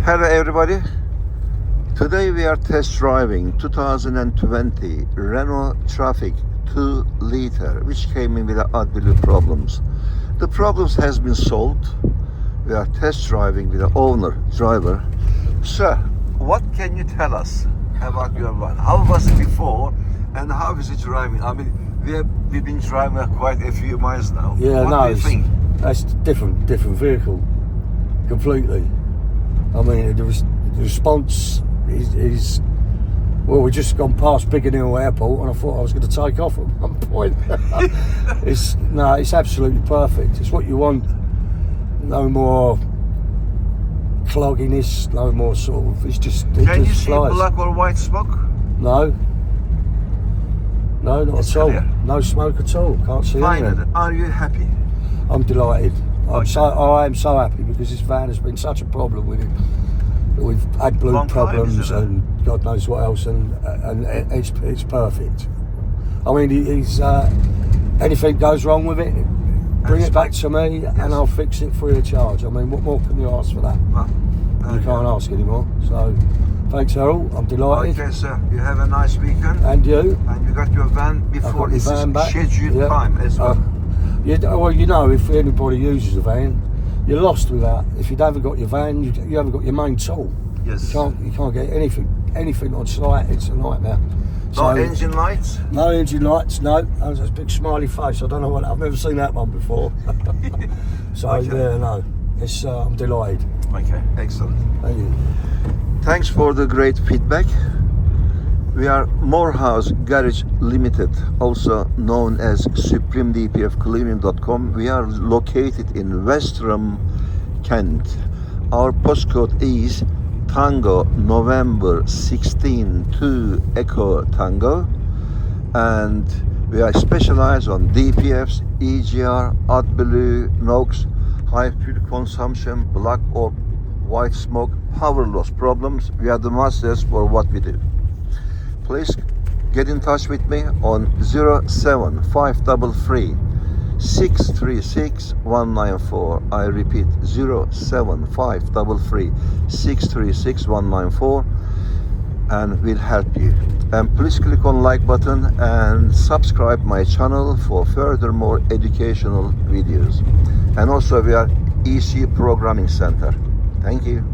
Hello everybody. Today we are test driving 2020 Renault Trafic 2 liter, which came in with the Adblue problems. The problems has been solved. We are test driving with the owner driver. Sir, what can you tell us about your van? How was it before and how is it driving? I mean, we've been driving quite a few miles now. Yeah, what do you think? That's different vehicle completely. I mean, the response is well, we just gone past Biggin Hill Airport and I thought I was going to take off at one point. It's absolutely perfect. It's what you want. No more clogginess, no more sort of, it just see flies. Black or white smoke? No, not It's at all. clear. No smoke at all. Can't see anything. Fine. Are you happy? I'm delighted. Okay. I am so happy because this van has been such a problem with it. We've had Adblue problems and God knows what else, and it's perfect. I mean, he's anything goes wrong with it, bring it back to me, and I'll fix it free of charge. I mean, what more can you ask for that? Well, you can't ask anymore. So, thanks, Errol. I'm delighted. Okay, sir. You have a nice weekend. And you. And you got your van before its scheduled time as well. Well, you know, if anybody uses a van, you're lost without. If you haven't got your van, you haven't got your main tool. Yes. You can't get anything on site. It's a nightmare. No engine lights? No engine lights. No. That's a big smiley face. I don't know what. I've never seen that one before. So okay. Yeah, no. It's. I'm delighted. Okay. Excellent. Thank you. Thanks for the great feedback. We are Moorhouse Garage Ltd, also known as supremedpfcleaning.com. We are located in Westerham, Kent. Our postcode is Tango November 16 to Echo Tango, and we are specialized on DPFs, EGR, Adblue, NOx, high fuel consumption, black or white smoke, power loss problems. We are the masters for what we do. Please get in touch with me on 07533 636 194. I repeat, 07533 636 194, and we'll help you. And please click on like button and subscribe my channel for further more educational videos. And also we are ECU Programming Center. Thank you.